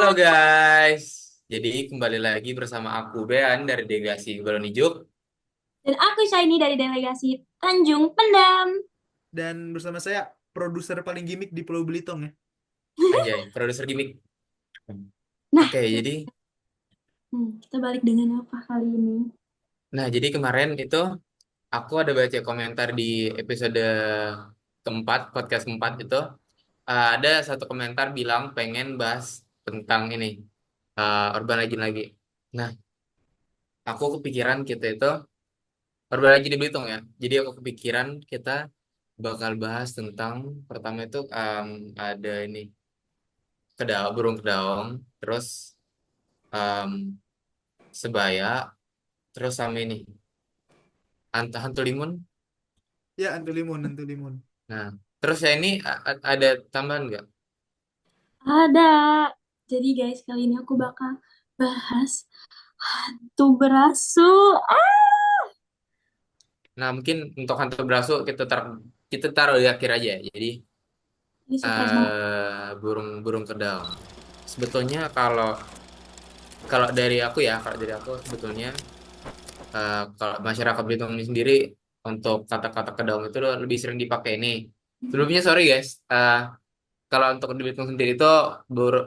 Halo guys, jadi kembali lagi bersama aku Bean dari Delegasi Balon Ijo. Dan aku Shiny dari delegasi Tanjung Pendam. Dan bersama saya produser paling gimmick di Pulau Belitung ya. Anjay, produser gimmick. Nah, Oke, jadi, kita balik dengan apa kali ini? jadi kemarin itu aku ada baca komentar di episode keempat, podcast keempat itu, ada satu komentar bilang pengen bahas tentang ini, Urban Legend lagi. Nah, aku kepikiran kita itu, Urban Legend di Belitung ya. Jadi aku kepikiran kita bakal bahas tentang, pertama itu ada ini. Burung kedaung, terus em, sebaya, terus sama ini hantu limun. Ya, Antu Limun, Antu Limun. Nah, terus ya ini ada tambahan nggak? Ada. Jadi guys, kali ini aku bakal bahas hantu berasu. Nah, mungkin untuk hantu berasu kita taruh di akhir aja. Jadi Ini surprise banget. burung burung kedaung. Sebetulnya kalau kalau dari aku ya, kalau dari aku sebetulnya kalau masyarakat Belitung ini sendiri untuk kata-kata kedaung itu lebih sering dipakai ini. Sebelumnya sorry guys, kalau untuk di Belitung sendiri itu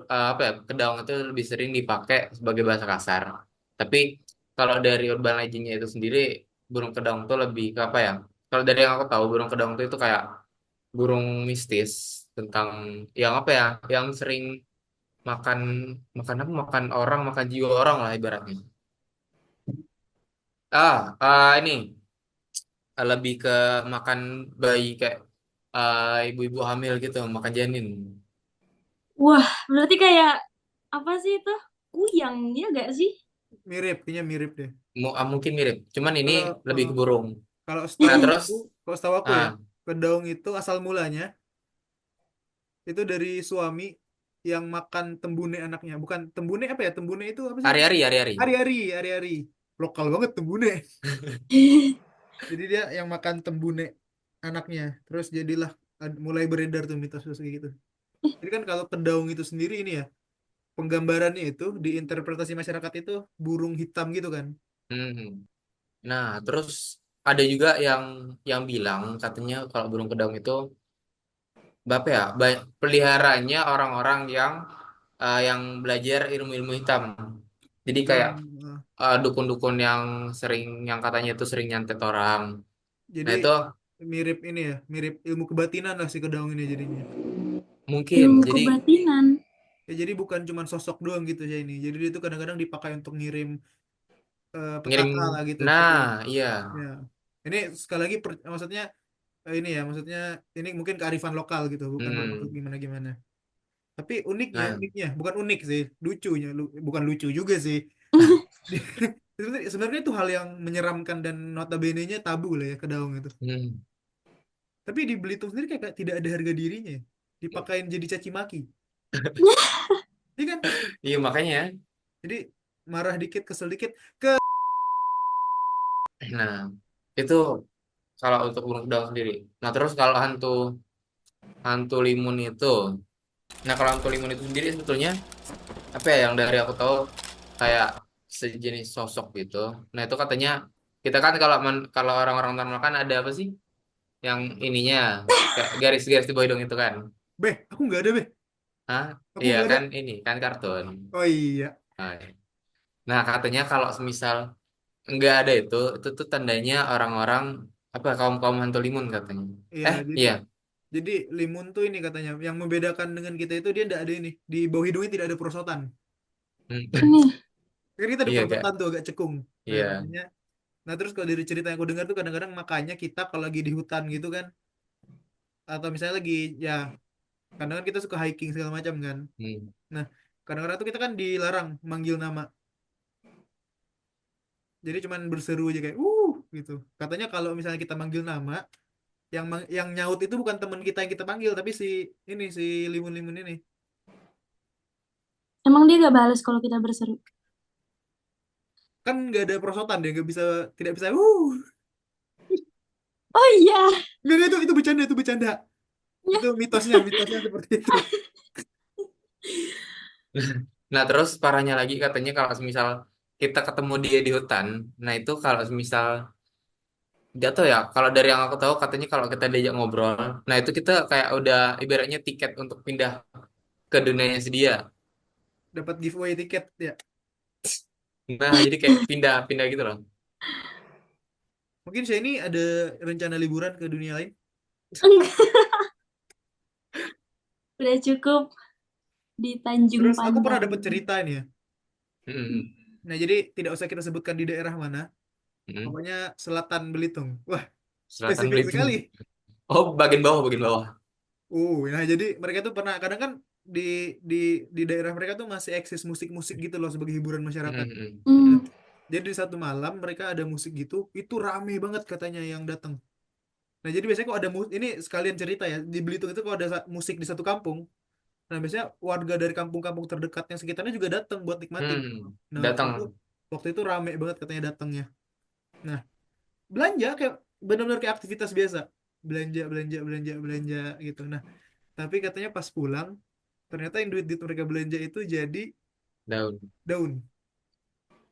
apa ya, kedaung itu lebih sering dipakai sebagai bahasa kasar. Tapi kalau dari urban legend-nya itu sendiri, burung kedaung itu lebih ke apa ya? Kalau dari yang aku tahu, burung kedaung itu kayak burung mistis tentang yang apa ya? Yang sering makan makan apa? Makan orang, makan jiwa orang lah ibaratnya. Ini lebih ke makan bayi kayak ibu-ibu hamil gitu, makan janin. Wah, berarti kayak apa sih itu? Kuyang, ya gak sih? Mirip, kayaknya mirip deh. Mungkin mirip, cuman ini Kalau lebih ke burung. kalau Nah setahu terus, aku, kalau setahu aku ya, ah, kedaung itu asal mulanya itu dari suami yang makan tembune anaknya. Bukan tembune apa ya? Tembune itu apa sih? hari-hari, hari-hari. Ari-ari, ari-ari. Lokal banget tembune. Jadi dia yang makan tembune anaknya. Terus jadilah mulai beredar tuh mitos-mitos kayak gitu. Jadi kan kalau kedaung itu sendiri ini ya, penggambarannya itu diinterpretasi masyarakat itu burung hitam gitu kan. Hmm. Nah terus ada juga yang bilang katanya kalau burung kedaung itu bapak ya, peliharanya orang-orang yang belajar ilmu-ilmu hitam. Jadi kayak Nah, dukun-dukun yang katanya itu sering nyantet orang. jadi Nah itu mirip ini ya, mirip ilmu kebatinan lah si kedaung ini jadinya. mungkin. Ilmu Jadi kebatinan. Ya jadi bukan cuma sosok doang gitu ya ini. Jadi dia itu kadang-kadang dipakai untuk ngirim ngirim. petaka lah gitu. Nah, iya. Ya. Ini sekali lagi maksudnya ini ya, maksudnya ini mungkin kearifan lokal gitu, bukan bermaksud Hmm. gimana-gimana. Tapi uniknya, Nah, uniknya bukan unik sih, lucunya, bukan lucu juga sih. Sebenarnya itu hal yang menyeramkan dan notabene-nya tabu lah ya kedaung itu. hmm. Tapi di Belitung sendiri kayak tidak ada harga dirinya ya. Dipakain jadi caci maki. Iya kan? Iya makanya. Jadi marah dikit, kesel dikit. Nah, itu kalau untuk burung daun sendiri. Nah, terus kalau hantu hantu limun itu, nah kalau hantu limun itu sendiri sebetulnya apa ya yang dari aku tahu kayak sejenis sosok gitu. Nah, itu katanya kita kan kalau orang-orang normal kan ada apa sih yang ininya kayak garis-garis di bawah hidung itu kan. Beh, aku nggak ada, beh. Hah? Aku Iya nggak ada. kan ini kan kartun. Oh iya. Nah, iya. Nah, katanya kalau semisal nggak ada itu tuh tandanya orang-orang apa kaum-kaum hantu limun katanya. Iya, Iya. jadi limun tuh ini katanya yang membedakan dengan kita itu dia tidak ada ini di bawah hidungnya tidak ada perosotan. Hmm. Ini. Kan kita ada Iya perosotan kak. tuh agak cekung. Nah, Iya. katanya. Nah, terus kalau dari cerita yang aku dengar tuh kadang-kadang makanya kita kalau lagi di hutan gitu kan atau misalnya lagi ya kadang kan kita suka hiking segala macam kan. Hmm. Nah, kadang-kadang tuh kita kan dilarang manggil nama. Jadi cuman berseru aja kayak gitu. Katanya kalau misalnya kita manggil nama yang nyaut itu bukan teman kita yang kita panggil tapi si limun-limun ini. Emang dia gak balas kalau kita berseru? Kan nggak ada perosotan dia nggak bisa tidak bisa Oh iya. nggak, itu bercanda itu mitosnya seperti itu. Nah, terus parahnya lagi katanya kalau misal kita ketemu dia di hutan, nah itu kalau misal dia tuh ya, kalau dari yang aku tahu katanya kalau kita diajak ngobrol, nah itu kita kayak udah ibaratnya tiket untuk pindah ke dunianya dia. Dapat giveaway tiket ya. Nah, jadi kayak pindah-pindah gitu loh. Mungkin saya ini ada rencana liburan ke dunia lain. Udah cukup di Tanjung Terus aku pernah Pandan. dapat cerita nih ya. Mm-mm. Nah, jadi tidak usah kita sebutkan di daerah mana. Mm-mm. Pokoknya selatan Belitung. Wah, Selatan spesifik Belitung. sekali. Oh, bagian bawah, bagian bawah. Nah jadi mereka tuh pernah kadang kan di di di daerah mereka tuh masih eksis musik-musik gitu loh sebagai hiburan masyarakat. Mm-mm. Nah, Hmm. jadi di satu malam mereka ada musik gitu, itu rame banget katanya yang datang. Nah jadi biasanya kok ada ini sekalian cerita ya di Belitung itu kalau ada musik di satu kampung, nah biasanya warga dari kampung-kampung terdekat yang sekitarnya juga datang buat nikmatin. Nah Datang. waktu itu rame banget katanya datangnya. Nah belanja kayak benar-benar kayak aktivitas biasa, belanja belanja belanja belanja gitu. Nah tapi katanya pas pulang ternyata yang duit mereka belanja itu jadi Daun. daun.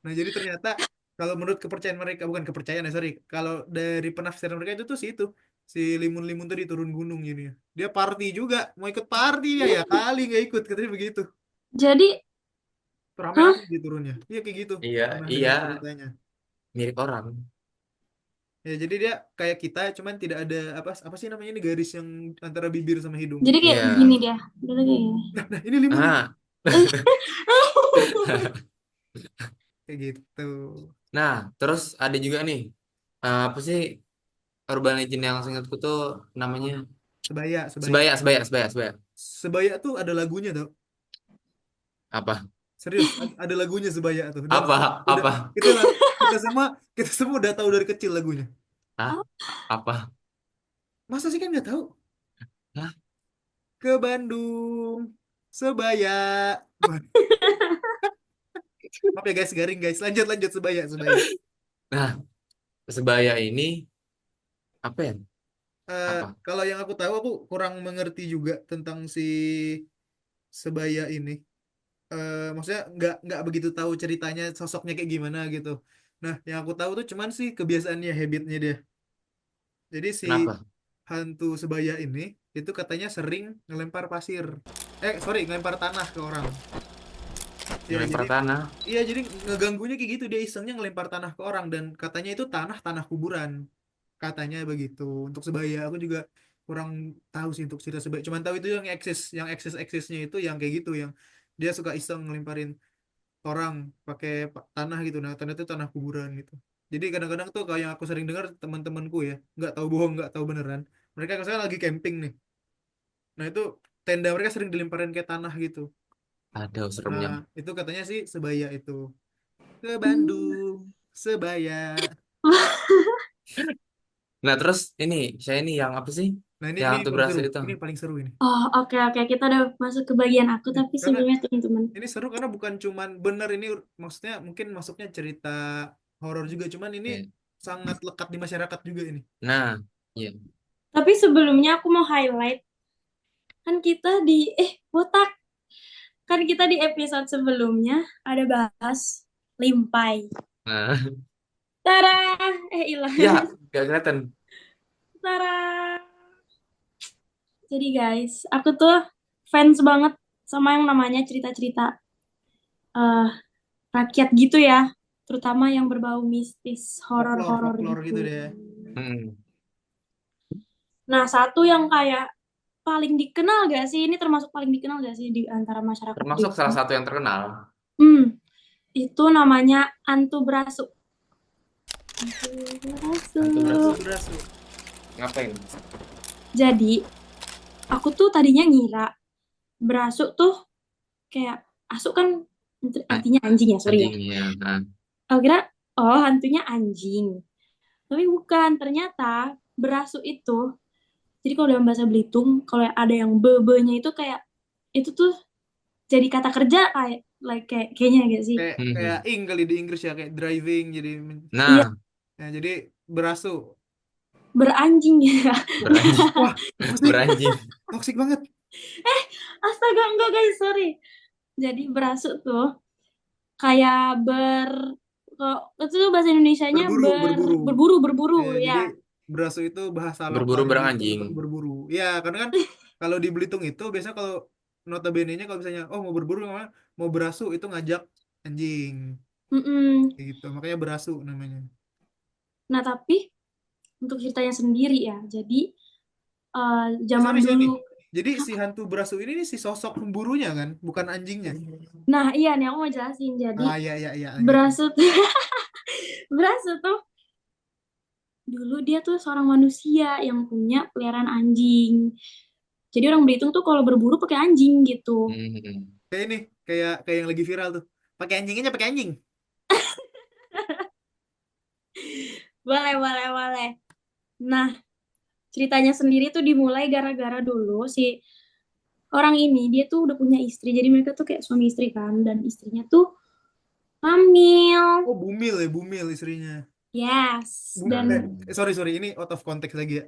Nah, jadi ternyata kalau menurut kepercayaan mereka, bukan kepercayaan ya, sorry. Kalau dari penafsiran mereka itu tuh si limun-limun tadi turun gunung gini ya. Dia party juga, mau ikut party dia ya kali nggak ikut, katanya begitu. Jadi, hah? Rame-rame dia turunnya. Iya kayak gitu. Iya, Pernah iya, dengar ceritanya. mirip orang. Ya, jadi dia kayak kita, cuman tidak ada apa apa sih namanya ini garis yang antara bibir sama hidung. Jadi kayak Iya. gini dia. Dia tuh kayak gini. Nah, ini limun nih. Ah. Kayak gitu. Nah, terus ada juga nih, apa sih urban legend yang seingatku tuh namanya Sebaya, sebaya. sebaya, sebaya, sebaya, sebaya. Sebaya tuh ada lagunya tau. Apa? Serius, ada lagunya Sebaya tuh. Dan Apa? udah Apa? kita kita semua kita semua udah tahu dari kecil lagunya. Hah? Oh, Apa? Masa sih kan nggak tahu? Hah? Ke Bandung, Sebaya. Wah, maaf ya guys, garing guys. Lanjut lanjut Sebaya, Sebaya. Nah, sebaya ini apa ya? Eh, Apa? kalau yang aku tahu aku kurang mengerti juga tentang si Sebaya ini. Maksudnya nggak begitu tahu ceritanya sosoknya kayak gimana gitu. Nah, yang aku tahu tuh cuman sih kebiasaannya, habitnya dia. Jadi si Kenapa? hantu sebaya ini itu katanya sering ngelempar pasir. Sorry, ngelempar tanah ke orang. Ya, Melempar jadi tanah. iya jadi ngeganggunya kayak gitu dia isengnya ngelempar tanah ke orang dan katanya itu tanah kuburan. Katanya begitu. Untuk sebaya aku juga kurang tahu sih untuk cerita sebaya. Cuman tahu itu yang eksis-eksisnya itu yang kayak gitu yang dia suka iseng ngelemparin orang pakai tanah gitu. Nah, tanah itu tanah kuburan gitu. Jadi kadang-kadang tuh kalau yang aku sering dengar teman-temanku ya, nggak tahu bohong, nggak tahu beneran. Mereka misalnya lagi camping nih. Nah, itu tenda mereka sering dilemparin kayak tanah gitu. Aduh, Nah, seremnya. itu katanya sih sebaya itu. Ke hmm. Bandung, sebaya. Nah, terus ini, saya ini yang apa sih? Nah, ini Yang ini hantu paling berasa seru. itu. Ini paling seru ini. Oh, oke, oke. Kita udah masuk ke bagian aku, Ya, tapi karena sebelumnya teman-teman. ini seru karena bukan cuman bener ini maksudnya mungkin masuknya cerita horor juga cuman ini Ya. sangat lekat di masyarakat juga ini. Nah, iya. Tapi sebelumnya aku mau highlight, kan kita botak. Kan kita di episode sebelumnya ada bahas limpai. Nah, Tara! Hilang. ya, gak kelihatan. Tara! Jadi guys, aku tuh fans banget sama yang namanya cerita-cerita eh, rakyat gitu ya. Terutama yang berbau mistis, Folklore, horor-horor folklore gitu. gitu deh. Hmm. Nah, satu yang kayak paling dikenal gak sih? Ini termasuk paling dikenal gak sih di antara masyarakat Termasuk desa? salah satu yang terkenal. Hmm, itu namanya Antu Brasuk. Antu Hantu Hantu berasa. Brasuk. berasu. Ngapain? Jadi, aku tuh tadinya ngira Brasuk tuh kayak asuk kan Ah, artinya anjing ya, sorry ya. anjingnya. Nah, Aku kira, oh hantunya anjing. Tapi bukan, ternyata Brasuk itu, jadi kalau dalam bahasa Belitung, kalau ada yang be-nya itu kayak, itu tuh jadi kata kerja kayaknya gak sih? Kayak kayak hmm. ing kali di Inggris ya kayak driving jadi Iya, Nah, ya, jadi berasu. beranjing ya. beranjing. Wah, toksik, Beranjing. toksik banget. Astaga, enggak guys, sorry. Jadi berasu tuh kayak kalau itu tuh bahasa Indonesianya Berburu, berburu. berburu Jadi ya. berasu itu bahasa Berburu lokalnya Belitung beranjing. untuk berburu. Ya, karena kan kalau di Belitung itu biasanya kalau notabene-nya kalau misalnya oh mau berburu namanya mau berasu itu ngajak anjing Mm-mm. kayak gitu. Makanya berasu namanya. Nah, tapi untuk ceritanya sendiri ya. Jadi zaman Sorry, sorry. dulu. Jadi si hantu berasu ini nih si sosok pemburunya kan, bukan anjingnya. Nah, iya nih aku mau jelasin. Jadi Ah, ya, ya, ya, lanjut. berasut berasut tuh dulu dia tuh seorang manusia yang punya peliharaan anjing. Jadi orang Belitung tuh kalau berburu pakai anjing gitu. Hmm. Kayak ini, kayak yang lagi viral tuh. Pakai anjing aja, pakai anjing. Boleh, boleh, boleh. Nah, ceritanya sendiri tuh dimulai gara-gara dulu si orang ini dia tuh udah punya istri. Jadi mereka tuh kayak suami istri kan dan istrinya tuh hamil. Oh, Bumil ya, Bumil istrinya. Yes, Bum, Nah. sorry, sorry, ini out of context lagi ya.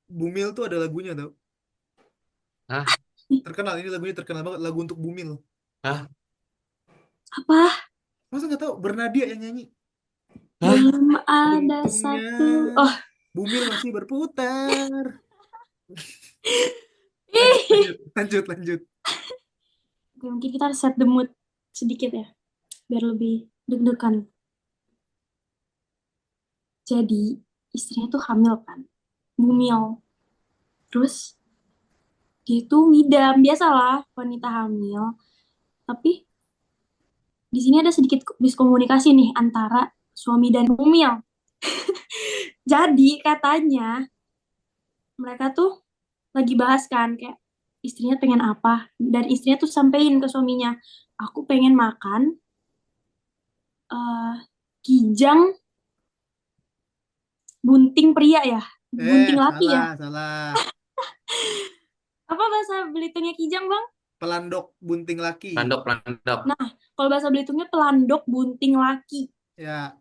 Bumil tuh ada lagunya tau. Hah? Terkenal, ini lagunya terkenal banget, lagu untuk Bumil. Hah? apa? Masa nggak tahu Bernadia yang nyanyi? Hah? Belum ada Untungnya satu. Oh, Bumil masih berputar. Lanjut, ih. lanjut, lanjut, lanjut. Oke, mungkin kita harus set the mood sedikit ya, biar lebih deg-degan. Jadi istrinya tuh hamil kan, bumil. Terus dia tuh ngidam, biasalah wanita hamil. Tapi di sini ada sedikit miskomunikasi nih antara suami dan bumil. Jadi katanya mereka tuh lagi bahas kan kayak istrinya pengen apa dan istrinya tuh sampein ke suaminya, aku pengen makan eh, kijang bunting pria ya, bunting laki Salah, ya. salah. Apa bahasa Belitungnya kijang, Bang? Pelandok bunting laki. Landok, landok. Nah, kalau bahasa Belitungnya pelandok bunting laki. Ya,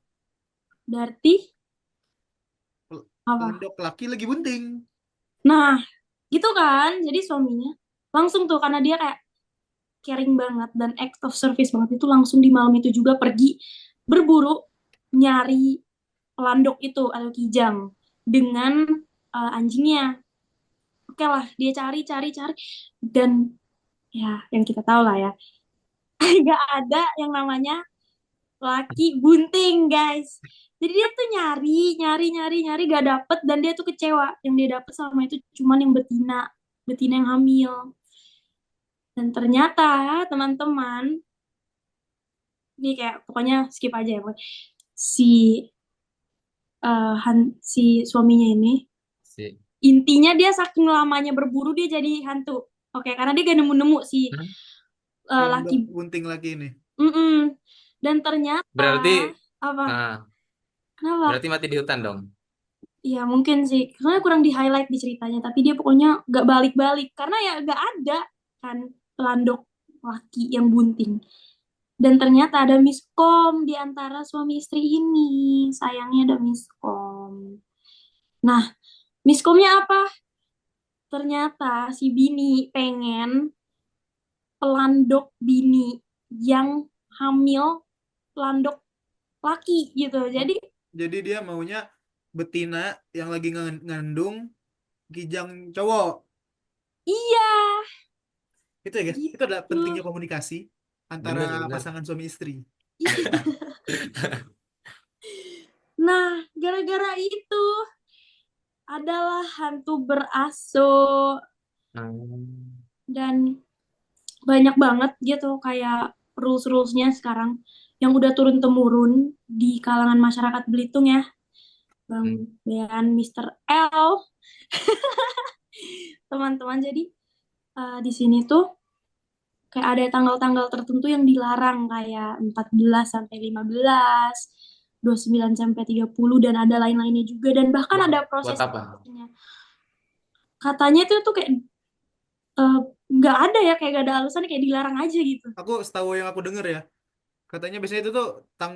Berarti apa? pelandok laki lagi bunting. Nah, gitu kan. Jadi suaminya langsung tuh karena dia kayak caring banget dan act of service banget itu langsung di malam itu juga pergi berburu nyari pelandok itu atau kijang dengan anjingnya. Oke lah, dia cari cari cari dan ya yang kita tahu lah ya, nggak ada yang namanya laki bunting, guys. Jadi dia tuh nyari nyari nyari nyari gak dapet dan dia tuh kecewa. Yang dia dapet selama itu cuman yang betina, betina yang hamil. Dan ternyata teman-teman, ini kayak pokoknya skip aja ya. Pokoknya. Si si suaminya ini Si. intinya dia saking lamanya berburu dia jadi hantu. Oke, karena dia gak nemu-nemu si Hah? laki. Pelandok bunting laki ini. Mm-mm. Dan ternyata Berarti, apa? ah, Kenapa? berarti mati di hutan dong. Iya mungkin sih, soalnya kurang di highlight di ceritanya, tapi dia pokoknya gak balik-balik karena ya gak ada kan pelandok laki yang bunting. Dan ternyata ada miskom di antara suami istri ini, sayangnya ada miskom. Nah, miskomnya apa? Ternyata si bini pengen pelandok bini yang hamil pelandok laki gitu. Oh, Jadi jadi dia maunya betina yang lagi ngandung kijang cowok. iya Itu ya guys, itu adalah gitu. pentingnya komunikasi antara Bener, bener. pasangan suami istri. Iya. Nah, gara-gara itu adalah hantu beraso Hmm. dan banyak banget gitu kayak rules-rulesnya sekarang yang udah turun-temurun di kalangan masyarakat Belitung ya, Bang Hmm. Bean, Mister L, teman-teman. Jadi di sini tuh kayak ada tanggal-tanggal tertentu yang dilarang kayak 14 sampai 15, 29 sampai 30 dan ada lain-lainnya juga dan bahkan Buat, ada buat prosesnya. apa? Katanya itu tuh kayak eh, nggak ada ya kayak gak ada alasan kayak dilarang aja gitu. Aku setahu yang aku dengar ya, katanya biasanya itu tuh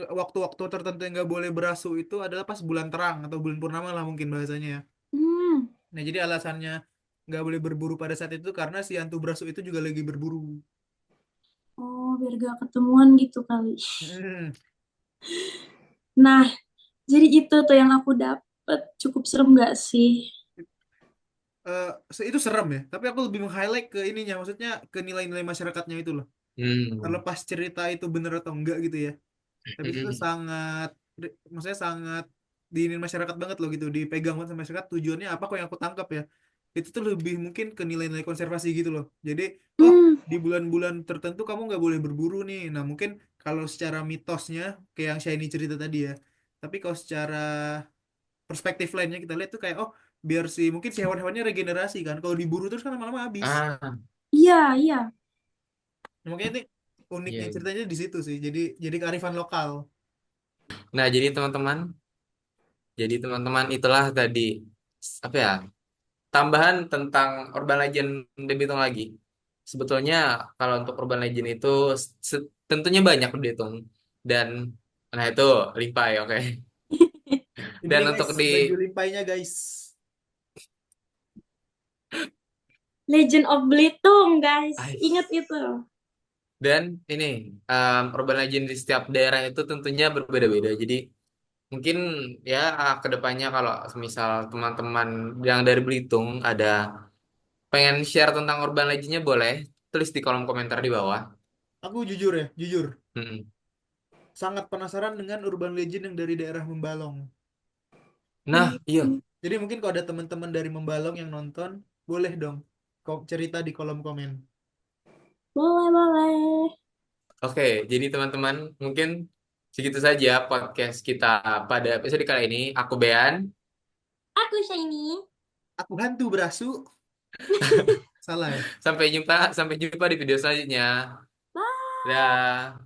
waktu-waktu tertentu yang nggak boleh berasu itu adalah pas bulan terang atau bulan purnama lah mungkin bahasanya ya. Hmm, Nah jadi alasannya nggak boleh berburu pada saat itu karena si hantu berasu itu juga lagi berburu. biar gak ketemuan gitu kali. Hmm. Nah, jadi itu tuh yang aku dapet. Cukup serem gak sih? Itu serem ya, tapi aku lebih meng-highlight ke ininya, maksudnya ke nilai-nilai masyarakatnya itu loh. Hmm. Terlepas cerita itu bener atau enggak gitu ya. Tapi itu tuh Mm-mm. sangat, maksudnya sangat diinin masyarakat banget loh gitu, dipegang banget sama masyarakat. Tujuannya apa kok yang aku tangkap ya? Itu tuh lebih mungkin ke nilai-nilai konservasi gitu loh. Jadi, oh Hmm, di bulan-bulan tertentu kamu nggak boleh berburu nih. Nah mungkin kalau secara mitosnya kayak yang Shiny cerita tadi ya. Tapi kalau secara perspektif lainnya kita lihat tuh kayak oh biar si mungkin si hewan-hewannya regenerasi kan. Kalau diburu terus kan lama-lama habis. Ah, iya, iya. Nah, makanya ini iya, uniknya iya. ceritanya di situ sih. Jadi kearifan lokal. Nah, jadi teman-teman itulah tadi apa ya? Tambahan tentang urban legend di Belitung lagi. Sebetulnya kalau untuk urban legend itu tentunya banyak di Belitung dan nah itu Limpai, oke. Ini Dan nih guys, untuk di baju limpainya guys. Legend of Belitung, guys. Ingat Ais. itu. Dan ini urban legend di setiap daerah itu tentunya berbeda-beda. Jadi mungkin ya kedepannya kalau misal teman-teman yang dari Belitung ada pengen share tentang urban legendnya boleh tulis di kolom komentar di bawah. Aku jujur ya, jujur. Mm-mm. Sangat penasaran dengan urban legend yang dari daerah Membalong. Nah, iya. Jadi mungkin kalau ada teman-teman dari Membalong yang nonton, boleh dong kok cerita di kolom komen. Boleh, boleh. Oke, jadi teman-teman mungkin segitu saja podcast kita pada episode kali ini. Aku Bean, Aku Shiny. Aku hantu berasu. Salah ya? sampai jumpa di video selanjutnya. Bye. Dah.